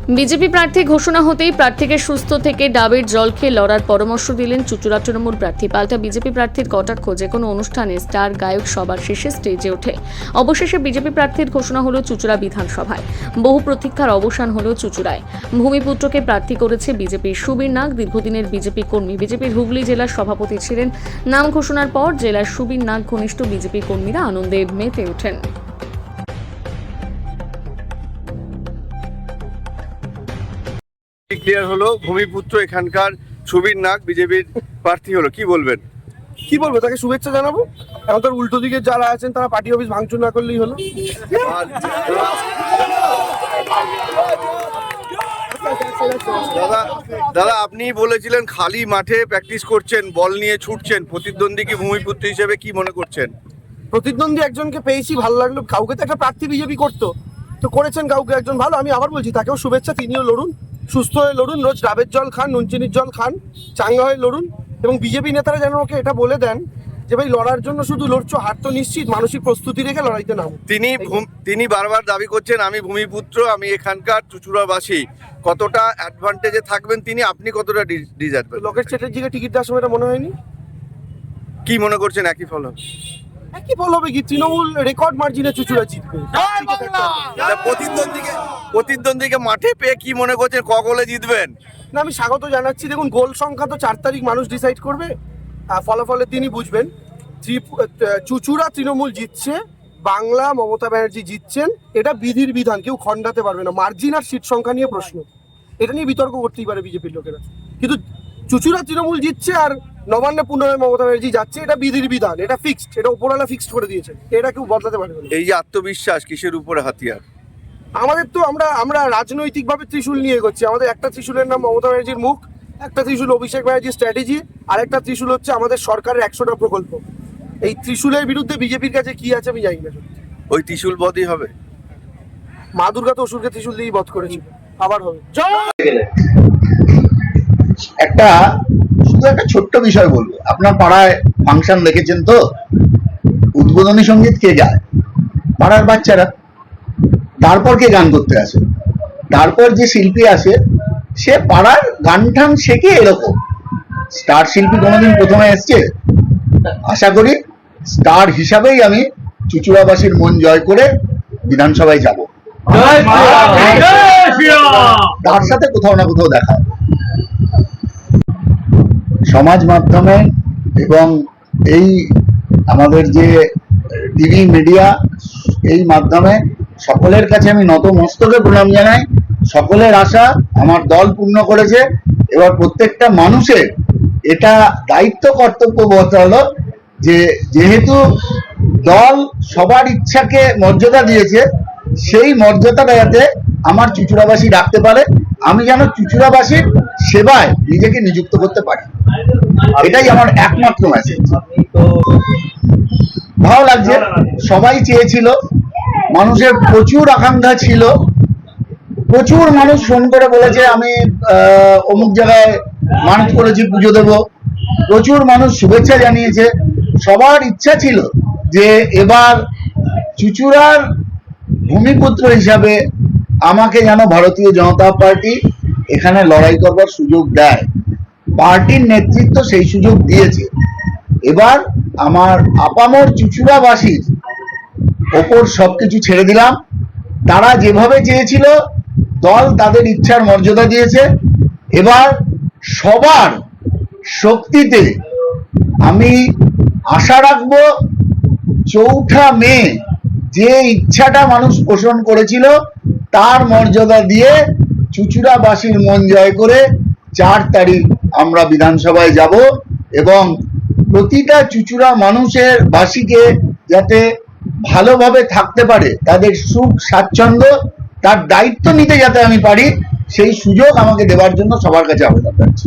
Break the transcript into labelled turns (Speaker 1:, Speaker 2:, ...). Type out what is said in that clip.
Speaker 1: BJP প্রার্থী ঘোষণা হতেই প্রার্থীকে সুস্থ থেকে ডাবের জল খেয়ে লড়ার পরামর্শ দিলেন চুঁচুড়া তৃণমূল প্রার্থী। পাল্টা বিজেপি প্রার্থীর কটাক্ষ, যে কোনো অনুষ্ঠানে স্টার গায়ক সবার শেষে স্টেজে ওঠে। অবশেষে বিজেপি প্রার্থীর ঘোষণা হলো চুঁচুড়া বিধানসভায়। বহু প্রতীক্ষার অবসান হলো চুঁচুড়ায়। ভূমিপুত্রকে প্রার্থী করেছে বিজেপির। সুবীর নাগ দীর্ঘদিনের বিজেপি কর্মী, বিজেপির হুগলি জেলার সভাপতি ছিলেন। নাম ঘোষণার পর জেলার সুবীর নাগ ঘনিষ্ঠ বিজেপি কর্মীরা আনন্দে মেতে ওঠেন।
Speaker 2: ক্লিয়ার হলো, ভূমিপুত্র এখানকার সুবীর নাগ বিজেপির প্রার্থী হলো। কি বলবেন?
Speaker 3: কি বলবো, তাকে শুভেচ্ছা জানাবো। এখন তার উল্টো দিকে যারা আছেন তারা পার্টি অফিস ভাঙচুর না করলেই হলো।
Speaker 2: আর দাদা আপনি বলেছিলেন খালি মাঠে প্র্যাকটিস করছেন, বল নিয়ে ছুটছেন, প্রতিদ্বন্দ্বী কি ভূমিপুত্র হিসেবে কি মনে করছেন?
Speaker 3: প্রতিদ্বন্দ্বী একজনকে পেয়েছি, ভালো লাগলো। কাউকে তো একটা প্রার্থী বিজেপি করতো, তো করেছেন কাউকে একজন ভালো। আমি আবার বলছি, তাকেও শুভেচ্ছা। তিনিও লড়ুন, সুস্থ হয়ে লড়ুন, রোজ ডাবের জল খান, নুন চিনির জল খান, চাঙ্গা হয়ে লড়ুন। এবং বিজেপি নেতারা যেন ওকে এটা বলে দেন যে ভাই লড়ার জন্য শুধু লড়ছো, হার তো নিশ্চিত, মানসিক প্রস্তুতি রেখে লড়াইতে নাও।
Speaker 2: তিনি বারবার দাবি করছেন আমি ভূমিপুত্র, আমি এখানকার চুঁচুড়াবাসী। কতটা অ্যাডভান্টেজে থাকবেন তিনি, আপনি কতটা ডিসঅ্যাডভান্টেজ?
Speaker 3: লোকেশ চ্যাটার্জিকে টিকিট দেওয়ার সময় এটা মনে হয়নি?
Speaker 2: কি মনে করছেন একই ফল হবে?
Speaker 3: একই ফল হবে কি? তৃণমূল রেকর্ড মার্জিনে চুঁচুড়া জিতবে।
Speaker 2: প্রতিদ্বন্দ্বীকে মাঠে পেয়ে কি মনে করছেন, ক গোলে জিতবেন?
Speaker 3: না, আমি স্বাগত জানাচ্ছি। দেখুন, গোল সংখ্যা তো 4 তারিখ মানুষ ডিসাইড করবে, ফলাফলে তিনি বুঝবেন। চুঁচুড়া তৃণমূল জিতছে, বাংলা মমতা ব্যানার্জি জিতছেন, এটা বিধির বিধান, কেউ খণ্ডাতে পারবে না। মার্জিন আর সিট সংখ্যা নিয়ে প্রশ্ন, এটা নিয়ে বিতর্ক করতেই পারে বিজেপির লোকেরা, কিন্তু চুঁচুড়া তৃণমূল জিতছে আর নবান্নে পুনরায় মমতা ব্যানার্জি যাচ্ছে, এটা বিধির বিধান, এটা ফিক্সড, এটা উপরওয়ালা ফিক্সড করে দিয়েছে, এটা কেউ বদলাতে পারবে না।
Speaker 2: এই যে আত্মবিশ্বাস কিসের উপরে হাতিয়ার
Speaker 3: আমাদের? তো আমরা রাজনৈতিকভাবে ত্রিশূল নিয়ে এগোচ্ছি। আমাদের একটা ত্রিশূলের নাম মমতা ব্যানার্জির মুখ, একটা ত্রিশূল অভিষেক ব্যানার্জির স্ট্র্যাটেজি, আর একটা ত্রিশূল হচ্ছে আমাদের সরকারের 100টা প্রকল্প। এই ত্রিশূলের বিরুদ্ধে বিজেপির কাছে কি আছে আমি জানি না।
Speaker 2: ওই ত্রিশূল বধই হবে।
Speaker 3: মা দুর্গা তো অসুরকে ত্রিশূল দিয়েই বধ করেছিল, আবার হবে।
Speaker 4: শুধু একটা ছোট্ট বিষয় বলবো, আপনার পাড়ায় ফাংশন দেখেছেন তো, উদ্বোধনী সঙ্গীত কে গায়? পাড়ার বাচ্চারা। তারপর কে গান করতে আসে? তারপর যে শিল্পী আসে সে পাড়ার গান টান শেখে। এরকম স্টার শিল্পী কোনোদিন প্রথমে এসছে? আশা করি স্টার হিসাবেই আমি চুঁচুড়াবাসীর মন জয় করে বিধানসভায় যাব। তার সাথে কোথাও না কোথাও দেখা সমাজ মাধ্যমে এবং এই আমাদের যে টিভি মিডিয়া, এই মাধ্যমে সকলের কাছে আমি নতমস্তকে প্রণাম জানাই। সকলের আশা আমার দল পূর্ণ করেছে। এবার প্রত্যেকটা মানুষের এটা দায়িত্ব কর্তব্য বোধ হলো যে যেহেতু দল সবার ইচ্ছাকে মর্যাদা দিয়েছে, সেই মর্যাদাটা যাতে আমার চুঁচুড়াবাসী রাখতে পারে, আমি যেন চুঁচুড়াবাসীর সেবায় নিজেকে নিযুক্ত করতে পারি, এটাই আমার একমাত্র মেসেজ। ভালো লাগছে, সবাই চেয়েছিল, মানুষের প্রচুর আকাঙ্ক্ষা ছিল, প্রচুর মানুষ ফোন করে বলেছে আমি অমুক জায়গায় মানত করেছি, পুজো দেব। প্রচুর মানুষ শুভেচ্ছা জানিয়েছে। সবার ইচ্ছা ছিল যে এবার চুঁচুড়ার ভূমিপুত্র হিসাবে আমাকে যেন ভারতীয় জনতা পার্টি এখানে লড়াই করবার সুযোগ দেয়। পার্টির নেতৃত্ব সেই সুযোগ দিয়েছে। এবার আমার আপামর চুঁচুড়াবাসীর ওপর সবকিছু ছেড়ে দিলাম। তারা যেভাবে চেয়েছিল দল তাদের ইচ্ছার মর্যাদা দিয়েছে। এবার সবার শক্তিতে আমি আশা রাখবো 4 মে যে ইচ্ছাটা মানুষ পোষণ করেছিল তার মর্যাদা দিয়ে চুঁচুড়াবাসীর মন জয় করে 4 তারিখ আমরা বিধানসভায় যাব এবং প্রতিটা চুঁচুড়া মানুষের বাসীকে যাতে ভালোভাবে থাকতে পারে, তাদের সুখ স্বাচ্ছন্দ্য, তার দায়িত্ব নিতে যাতে আমি পারি, সেই সুযোগ আমাকে দেওয়ার জন্য সবার কাছে আবেদন করছি।